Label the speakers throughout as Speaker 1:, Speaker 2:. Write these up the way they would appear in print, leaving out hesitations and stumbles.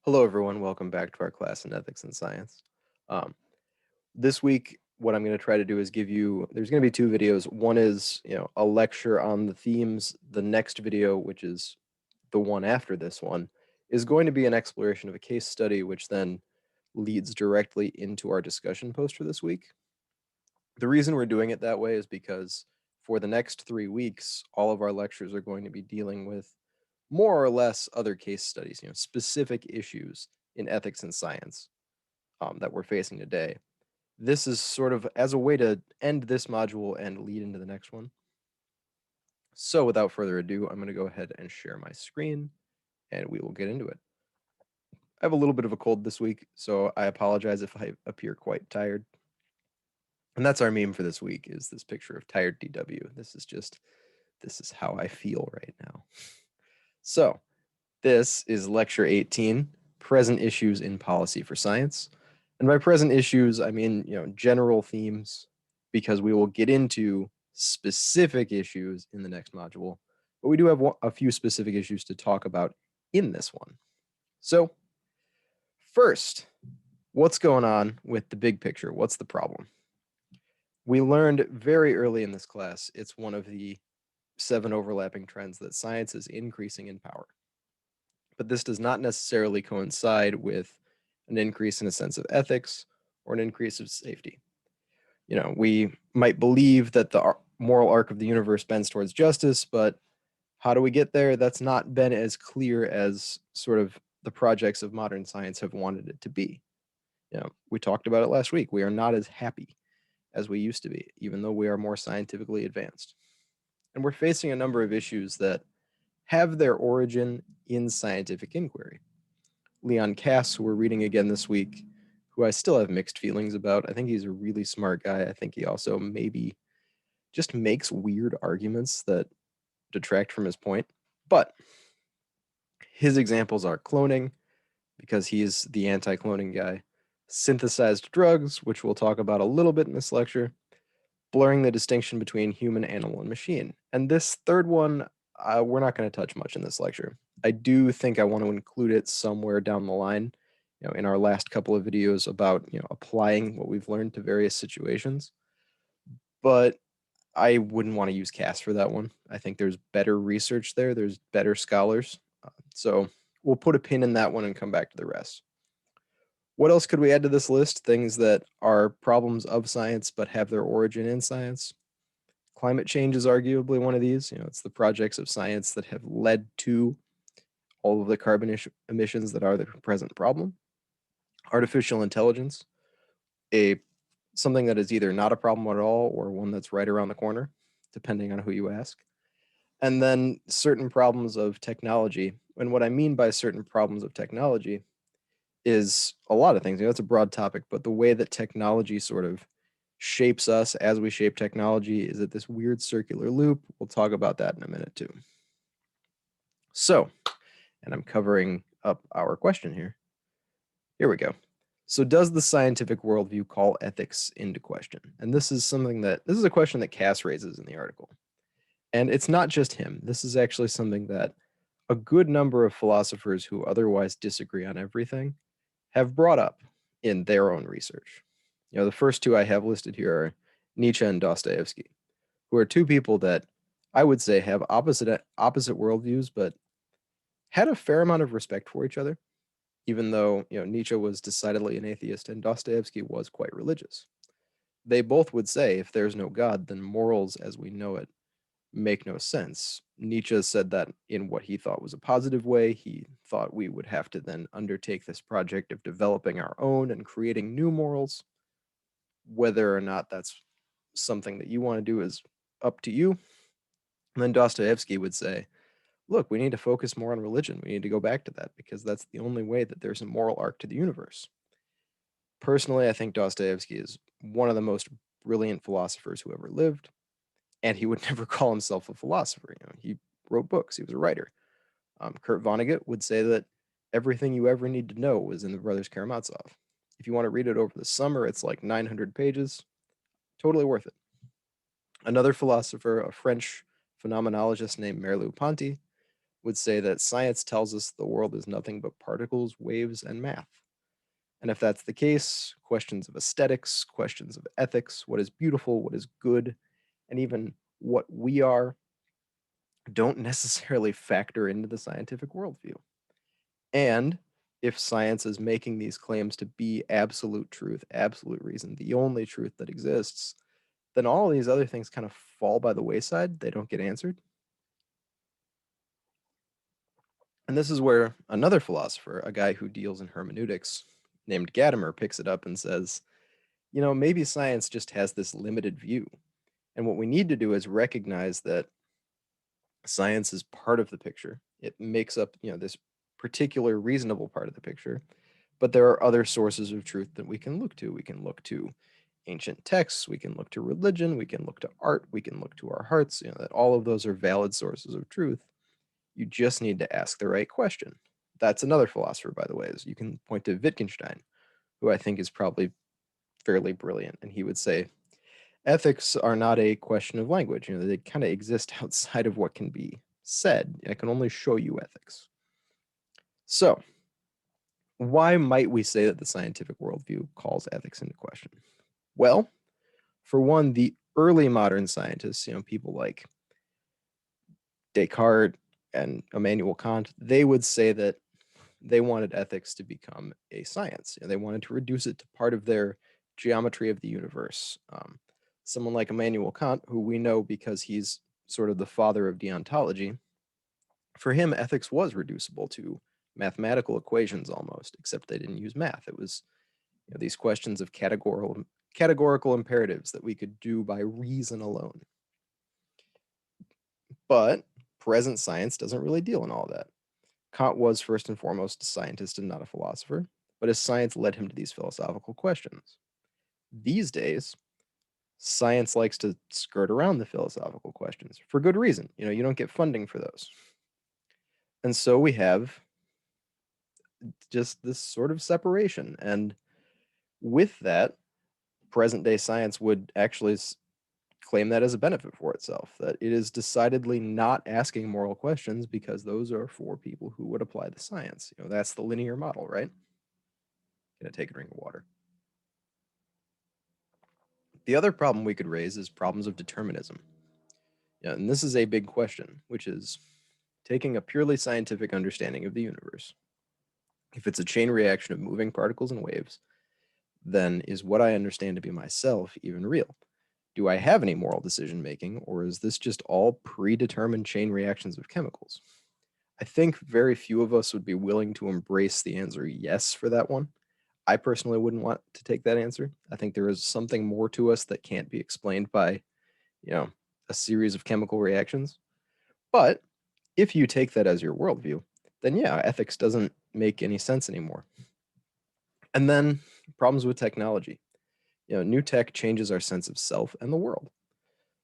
Speaker 1: Hello, everyone. Welcome back to our class in ethics and science. Um, this week, what I'm going to try to do is give you. There's going to be two videos. One is, a lecture on the themes. The next video, which is the one after this one, is going to be an exploration of a case study, which then leads directly into our discussion poster this week. The reason we're doing it that way is because for the next 3 weeks, all of our lectures are going to be dealing with more or less other case studies, specific issues in ethics and science that we're facing today. This is sort of as a way to end this module and lead into the next one. So without further ado, I'm going to go ahead and share my screen and we will get into it. I have a little bit of a cold this week, so I apologize if I appear quite tired. And that's our meme for this week is this picture of tired DW. This is how I feel right now. So this is lecture 18, present issues in policy for science. And by present issues, I mean, general themes, because we will get into specific issues in the next module, but we do have a few specific issues to talk about in this one. So first, what's going on with the big picture? What's the problem? We learned very early in this class, it's one of the 7 overlapping trends that science is increasing in power. But this does not necessarily coincide with an increase in a sense of ethics or an increase of safety. We might believe that the moral arc of the universe bends towards justice, but how do we get there? That's not been as clear as sort of the projects of modern science have wanted it to be. We talked about it last week. We are not as happy as we used to be, even though we are more scientifically advanced. And we're facing a number of issues that have their origin in scientific inquiry. Leon Kass, who we're reading again this week, who I still have mixed feelings about. I think he's a really smart guy. I think he also maybe just makes weird arguments that detract from his point. But his examples are cloning, because he's the anti-cloning guy, synthesized drugs, which we'll talk about a little bit in this lecture, blurring the distinction between human, animal, and machine. And this third one, we're not going to touch much in this lecture. I do think I want to include it somewhere down the line, in our last couple of videos about, applying what we've learned to various situations. But I wouldn't want to use Cass for that one. I think there's better research there. There's better scholars. So we'll put a pin in that one and come back to the rest. What else could we add to this list? Things that are problems of science but have their origin in science. Climate change is arguably one of these. It's the projects of science that have led to all of the carbon emissions that are the present problem. Artificial intelligence, something that is either not a problem at all or one that's right around the corner, depending on who you ask. And then certain problems of technology. And what I mean by certain problems of technology is a lot of things. That's a broad topic, but the way that technology sort of shapes us as we shape technology is at this weird circular loop. We'll talk about that in a minute too. So, and I'm covering up our question here. Here we go. So does the scientific worldview call ethics into question? And this is a question that Cass raises in the article. And it's not just him. This is actually something that a good number of philosophers who otherwise disagree on everything have brought up in their own research. The first two I have listed here are Nietzsche and Dostoevsky, who are two people that I would say have opposite worldviews, but had a fair amount of respect for each other, even though Nietzsche was decidedly an atheist and Dostoevsky was quite religious. They both would say if there's no God, then morals as we know it make no sense. Nietzsche said that in what he thought was a positive way. He thought we would have to then undertake this project of developing our own and creating new morals. Whether or not that's something that you want to do is up to you. And then Dostoevsky would say, look, we need to focus more on religion. We need to go back to that because that's the only way that there's a moral arc to the universe. Personally, I think Dostoevsky is one of the most brilliant philosophers who ever lived, and he would never call himself a philosopher. He wrote books. He was a writer. Kurt Vonnegut would say that everything you ever need to know was in the Brothers Karamazov. If you want to read it over the summer, it's like 900 pages. Totally worth it. Another philosopher, a French phenomenologist named Merleau-Ponty, would say that science tells us the world is nothing but particles, waves, and math. And if that's the case, questions of aesthetics, questions of ethics, what is beautiful, what is good, and even what we are, don't necessarily factor into the scientific worldview. And if science is making these claims to be absolute truth, absolute reason, the only truth that exists, then all these other things kind of fall by the wayside. They don't get answered. And this is where another philosopher, a guy who deals in hermeneutics named Gadamer, picks it up and says, maybe science just has this limited view. And what we need to do is recognize that science is part of the picture. It makes up, this particular reasonable part of the picture. But there are other sources of truth that we can look to. We can look to ancient texts, we can look to religion, we can look to art, we can look to our hearts, that all of those are valid sources of truth. You just need to ask the right question. That's another philosopher, by the way, is you can point to Wittgenstein, who I think is probably fairly brilliant. And he would say, ethics are not a question of language. They kind of exist outside of what can be said. I can only show you ethics. So, why might we say that the scientific worldview calls ethics into question? Well, for one, the early modern scientists, people like Descartes and Immanuel Kant, they would say that they wanted ethics to become a science. They wanted to reduce it to part of their geometry of the universe. Someone like Immanuel Kant, who we know because he's sort of the father of deontology, for him, ethics was reducible to mathematical equations almost, except they didn't use math. It was these questions of categorical imperatives that we could do by reason alone. But present science doesn't really deal in all that. Kant was first and foremost a scientist and not a philosopher, but his science led him to these philosophical questions. These days, science likes to skirt around the philosophical questions for good reason. You don't get funding for those. And so we have just this sort of separation. And with that, present day science would actually claim that as a benefit for itself, that it is decidedly not asking moral questions because those are for people who would apply the science. That's the linear model, right? Gonna take a drink of water. The other problem we could raise is problems of determinism. And this is a big question, which is taking a purely scientific understanding of the universe. If it's a chain reaction of moving particles and waves, then is what I understand to be myself even real? Do I have any moral decision making, or is this just all predetermined chain reactions of chemicals? I think very few of us would be willing to embrace the answer yes for that one. I personally wouldn't want to take that answer. I think there is something more to us that can't be explained by, a series of chemical reactions. But if you take that as your worldview, then yeah, ethics doesn't make any sense anymore. And then problems with technology. New tech changes our sense of self and the world.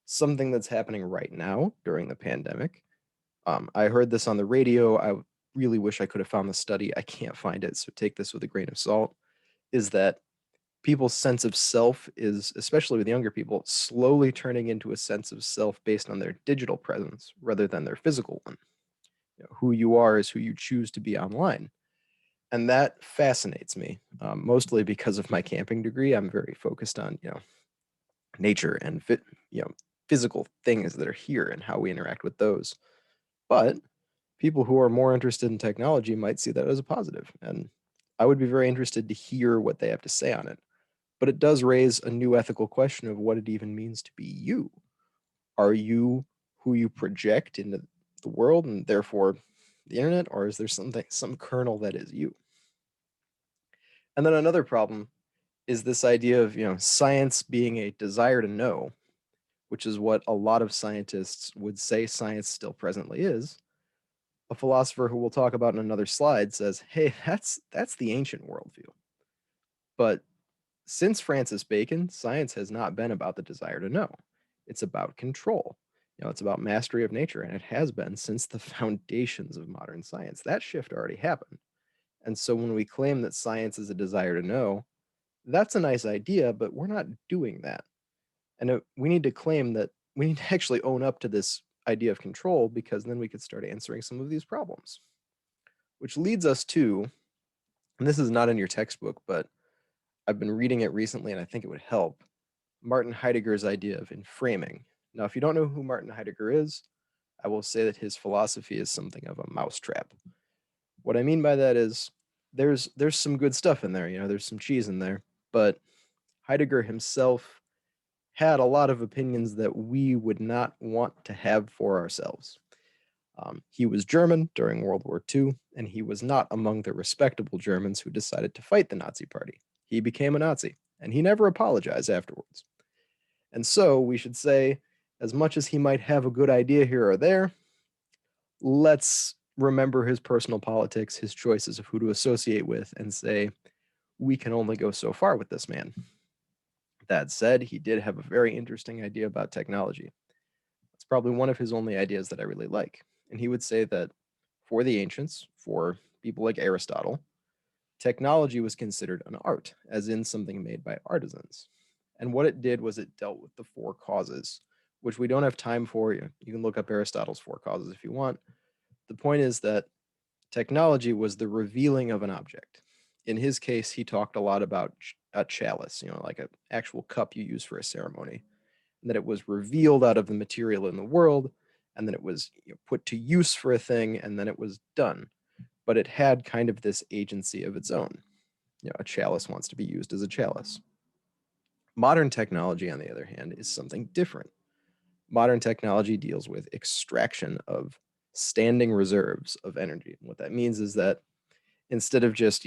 Speaker 1: Something that's happening right now during the pandemic. I heard this on the radio. I really wish I could have found the study. I can't find it, so take this with a grain of salt. Is that people's sense of self is, especially with younger people, slowly turning into a sense of self based on their digital presence rather than their physical one. Who you are is who you choose to be online. And that fascinates me, mostly because of my camping degree. I'm very focused on, nature and physical things that are here and how we interact with those. But people who are more interested in technology might see that as a positive, and I would be very interested to hear what they have to say on it. But it does raise a new ethical question of what it even means to be you. Are you who you project into the world and therefore the internet, or is there some kernel that is you? And then another problem is this idea of science being a desire to know, which is what a lot of scientists would say science still presently is. A philosopher who we'll talk about in another slide says, hey, that's the ancient worldview. But since Francis Bacon, science has not been about the desire to know. It's about control. It's about mastery of nature, and it has been since the foundations of modern science. That shift already happened. And so when we claim that science is a desire to know, that's a nice idea, but we're not doing that. And we need to claim that we need to actually own up to this idea of control, because then we could start answering some of these problems. Which leads us to, and this is not in your textbook, but I've been reading it recently and I think it would help, Martin Heidegger's idea of enframing. Now, if you don't know who Martin Heidegger is, I will say that his philosophy is something of a mousetrap. What I mean by that is there's some good stuff in there, there's some cheese in there, but Heidegger himself had a lot of opinions that we would not want to have for ourselves. He was German during World War II, and he was not among the respectable Germans who decided to fight the Nazi Party. He became a Nazi, and he never apologized afterwards. And so we should say, as much as he might have a good idea here or there, let's remember his personal politics, his choices of who to associate with, and say, we can only go so far with this man. That said, he did have a very interesting idea about technology. It's probably one of his only ideas that I really like. And he would say that for the ancients, for people like Aristotle, technology was considered an art, as in something made by artisans. And what it did was it dealt with the four causes, which we don't have time for. You can look up Aristotle's four causes if you want. The point is that technology was the revealing of an object. In his case, he talked a lot about a chalice, like an actual cup you use for a ceremony, and that it was revealed out of the material in the world, and then it was put to use for a thing, and then it was done. But it had kind of this agency of its own. A chalice wants to be used as a chalice. Modern technology, on the other hand, is something different. Modern technology deals with extraction of standing reserves of energy. What that means is that instead of just,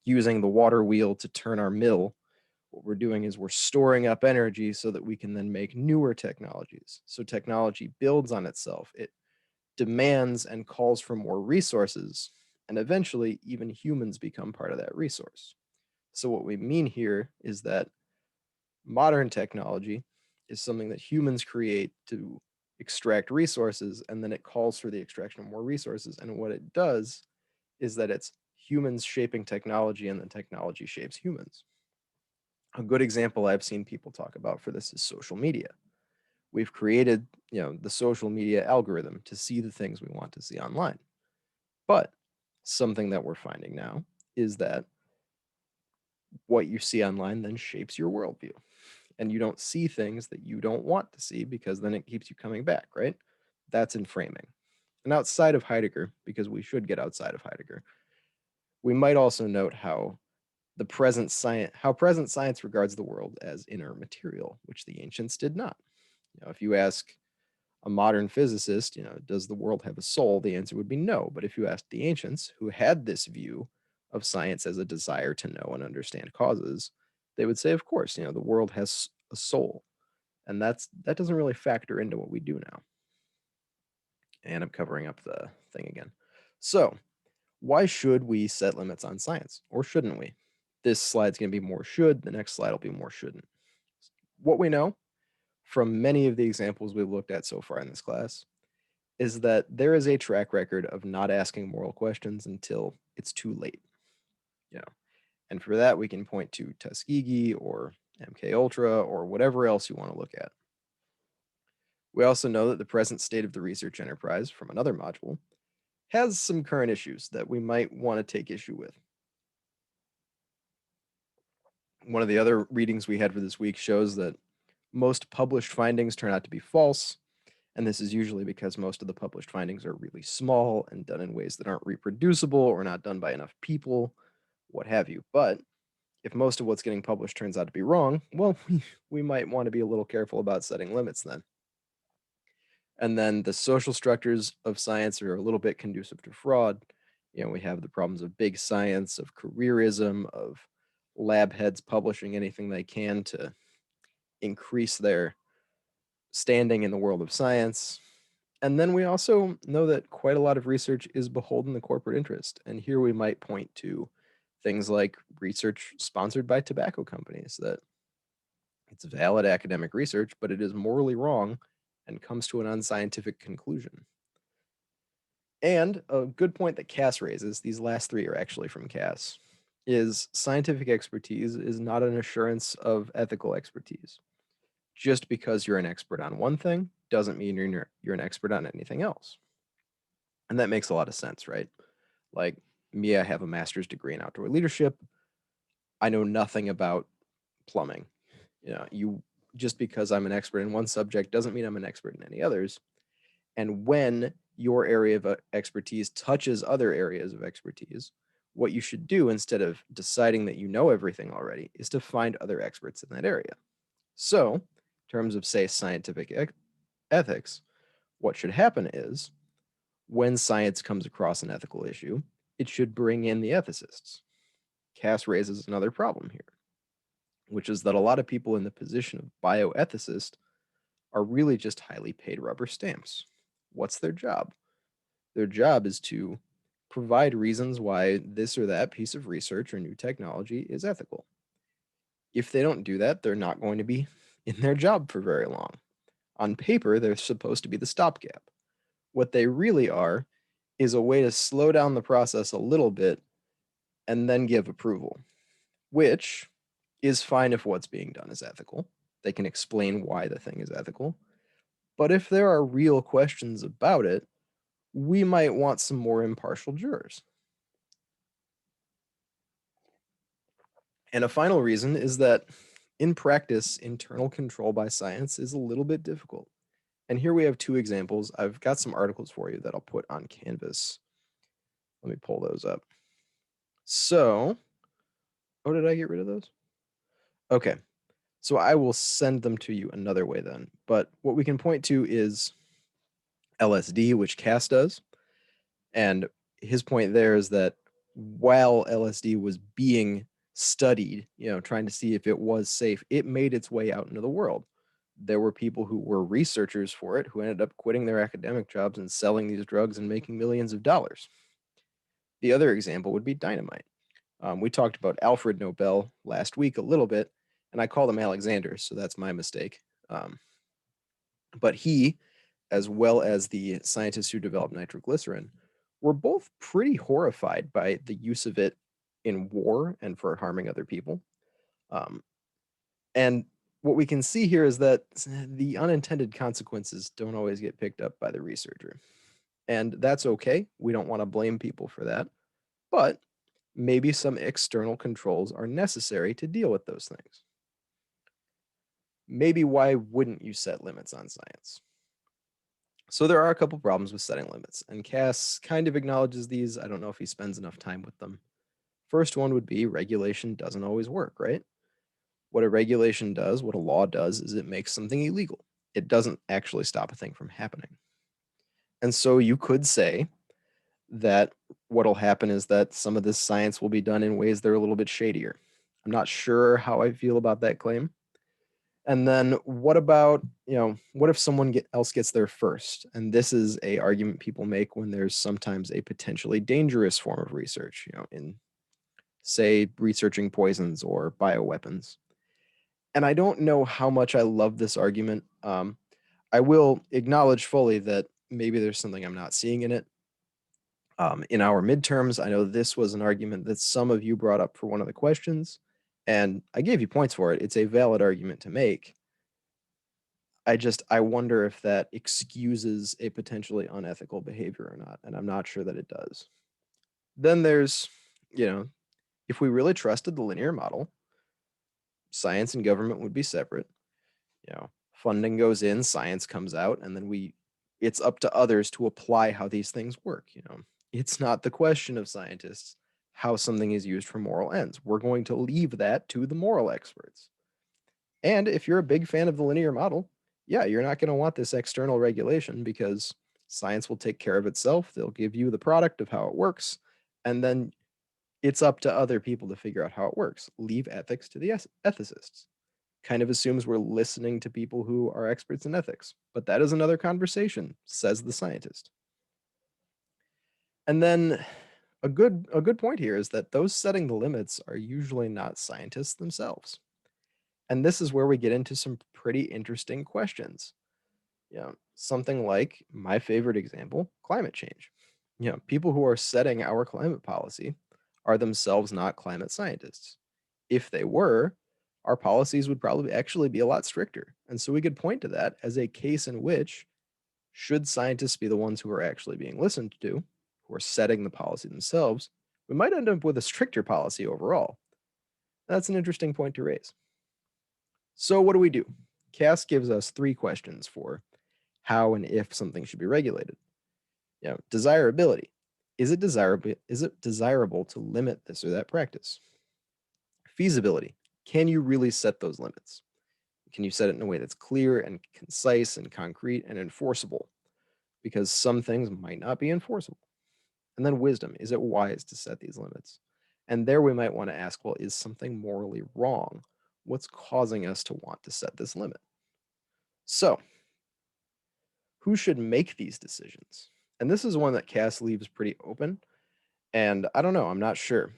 Speaker 1: using the water wheel to turn our mill, what we're doing is we're storing up energy so that we can then make newer technologies. So technology builds on itself. It demands and calls for more resources, and eventually even humans become part of that resource. So what we mean here is that modern technology is something that humans create to extract resources, and then it calls for the extraction of more resources. And what it does is that it's humans shaping technology, and then technology shapes humans. A good example I've seen people talk about for this is social media. We've created, the social media algorithm to see the things we want to see online. But something that we're finding now is that what you see online then shapes your worldview. And you don't see things that you don't want to see, because then it keeps you coming back, right? That's enframing. And outside of Heidegger, because we should get outside of Heidegger, we might also note how present science regards the world as inert material, which the ancients did not. If you ask a modern physicist, does the world have a soul? The answer would be no. But if you ask the ancients, who had this view of science as a desire to know and understand causes, they would say, of course, the world has a soul. And that doesn't really factor into what we do now. And I'm covering up the thing again. So, why should we set limits on science, or shouldn't we? This slide's going to be more should, the next slide will be more shouldn't. What we know from many of the examples we've looked at so far in this class is that there is a track record of not asking moral questions until it's too late. And for that, we can point to Tuskegee or MK Ultra or whatever else you want to look at. We also know that the present state of the research enterprise, from another module, has some current issues that we might want to take issue with. One of the other readings we had for this week shows that most published findings turn out to be false, and this is usually because most of the published findings are really small and done in ways that aren't reproducible or not done by enough people, what have you. But if most of what's getting published turns out to be wrong, well, we might want to be a little careful about setting limits then. And then the social structures of science are a little bit conducive to fraud. We have the problems of big science, of careerism, of lab heads publishing anything they can to increase their standing in the world of science. And then we also know that quite a lot of research is beholden to corporate interest. And here we might point to things like research sponsored by tobacco companies, that it's valid academic research, but it is morally wrong and comes to an unscientific conclusion. And a good point that Cass raises, these last three are actually from Cass, is scientific expertise is not an assurance of ethical expertise. Just because you're an expert on one thing doesn't mean you're an expert on anything else. And that makes a lot of sense, right? Like me, I have a master's degree in outdoor leadership. I know nothing about plumbing. You just because I'm an expert in one subject doesn't mean I'm an expert in any others. And when your area of expertise touches other areas of expertise, what you should do instead of deciding that you know everything already is to find other experts in that area. So, in terms of, say, scientific ethics, what should happen is when science comes across an ethical issue, it should bring in the ethicists. Cass raises another problem here, which is that a lot of people in the position of bioethicist are really just highly paid rubber stamps. What's their job? Their job is to provide reasons why this or that piece of research or new technology is ethical. If they don't do that, they're not going to be in their job for very long. On paper, they're supposed to be the stopgap. What they really are is a way to slow down the process a little bit and then give approval, which is fine if what's being done is ethical. They can explain why the thing is ethical. But if there are real questions about it, we might want some more impartial jurors. And a final reason is that in practice, internal control by science is a little bit difficult. And here we have two examples. I've got some articles for you that I'll put on Canvas. Let me pull those up. So, oh, did I get rid of those? Okay. So I will send them to you another way then. But what we can point to is LSD, which Cass does. And his point there is that while LSD was being studied, trying to see if it was safe, it made its way out into the world. There were people who were researchers for it who ended up quitting their academic jobs and selling these drugs and making millions of dollars. The other example would be dynamite. We talked about Alfred Nobel last week a little bit, and I called him Alexander, so that's my mistake. But he, as well as the scientists who developed nitroglycerin, were both pretty horrified by the use of it in war and for harming other people. And what we can see here is that the unintended consequences don't always get picked up by the researcher. And that's okay. We don't want to blame people for that. But maybe some external controls are necessary to deal with those things. Maybe why wouldn't you set limits on science? So there are a couple problems with setting limits, and Cass kind of acknowledges these. I don't know if he spends enough time with them. First one would be regulation doesn't always work, right? What a regulation does, what a law does, is it makes something illegal. It doesn't actually stop a thing from happening. And so you could say that what'll happen is that some of this science will be done in ways that are a little bit shadier. I'm not sure how I feel about that claim. And then what about, what if someone else gets there first? And this is a argument people make when there's sometimes a potentially dangerous form of research, in, say, researching poisons or bioweapons. And I don't know how much I love this argument. I will acknowledge fully that maybe there's something I'm not seeing in it. In our midterms, I know this was an argument that some of you brought up for one of the questions, and I gave you points for it. It's a valid argument to make. I wonder if that excuses a potentially unethical behavior or not, and I'm not sure that it does. Then there's, if we really trusted the linear model, science and government would be separate. Funding goes in, science comes out, and then it's up to others to apply how these things work. It's not the question of scientists how something is used for moral ends. We're going to leave that to the moral experts. And if you're a big fan of the linear model, yeah, you're not going to want this external regulation because science will take care of itself. They'll give you the product of how it works, and then it's up to other people to figure out how it works. Leave ethics to the ethicists. Kind of assumes we're listening to people who are experts in ethics, but that is another conversation, says the scientist. And then a good point here is that those setting the limits are usually not scientists themselves. And this is where we get into some pretty interesting questions. Something like my favorite example, climate change. People who are setting our climate policy are themselves not climate scientists. If they were, our policies would probably actually be a lot stricter. And so we could point to that as a case in which, should scientists be the ones who are actually being listened to, who are setting the policy themselves, we might end up with a stricter policy overall. That's an interesting point to raise. So, what do we do? Cass gives us three questions for how and if something should be regulated. Desirability. Is it desirable to limit this or that practice? Feasibility. Can you really set those limits? Can you set it in a way that's clear and concise and concrete and enforceable? Because some things might not be enforceable. And then wisdom. Is it wise to set these limits? And there we might want to ask, well, is something morally wrong? What's causing us to want to set this limit? So, who should make these decisions? And this is one that Cass leaves pretty open. And I don't know, I'm not sure.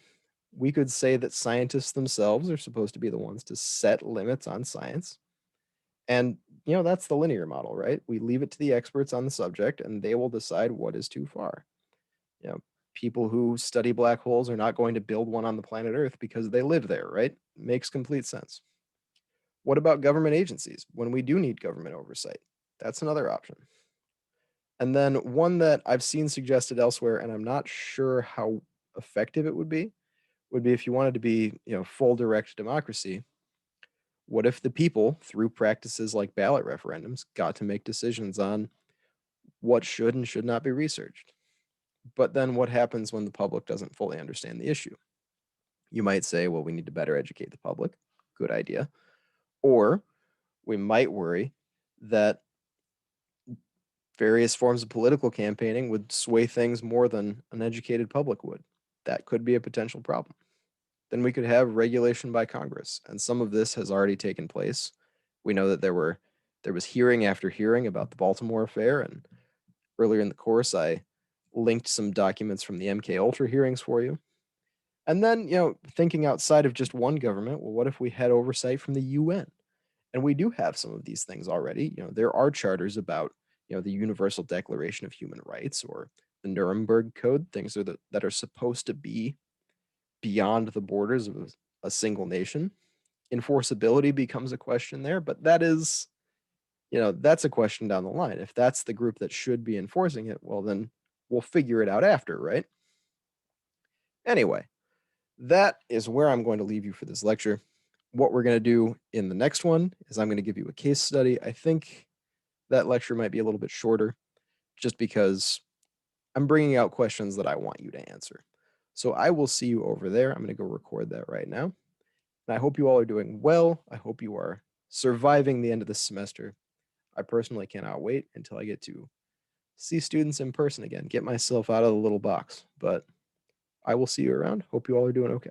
Speaker 1: We could say that scientists themselves are supposed to be the ones to set limits on science. And, that's the linear model, right? We leave it to the experts on the subject and they will decide what is too far. You know, People who study black holes are not going to build one on the planet Earth because they live there, right? Makes complete sense. What about government agencies when we do need government oversight? That's another option. And then one that I've seen suggested elsewhere, and I'm not sure how effective it would be if you wanted to be, full direct democracy. What if the people, through practices like ballot referendums, got to make decisions on what should and should not be researched? But then what happens when the public doesn't fully understand the issue? You might say, well, we need to better educate the public. Good idea. Or we might worry that various forms of political campaigning would sway things more than an educated public would. That could be a potential problem. Then we could have regulation by Congress, and some of this has already taken place. We know that there was hearing after hearing about the Baltimore affair, and earlier in the course I linked some documents from the MK Ultra hearings for you. And then, thinking outside of just one government, well, what if we had oversight from the UN? And we do have some of these things already. There are charters about, the Universal Declaration of Human Rights or the Nuremberg Code, things that are supposed to be beyond the borders of a single nation. Enforceability becomes a question there, but that's a question down the line. If that's the group that should be enforcing it, well, then we'll figure it out after, right? Anyway, that is where I'm going to leave you for this lecture. What we're going to do in the next one is I'm going to give you a case study. I think that lecture might be a little bit shorter just because I'm bringing out questions that I want you to answer. So I will see you over there. I'm going to go record that right now. And I hope you all are doing well. I hope you are surviving the end of the semester. I personally cannot wait until I get to see students in person again, get myself out of the little box. But I will see you around. Hope you all are doing okay.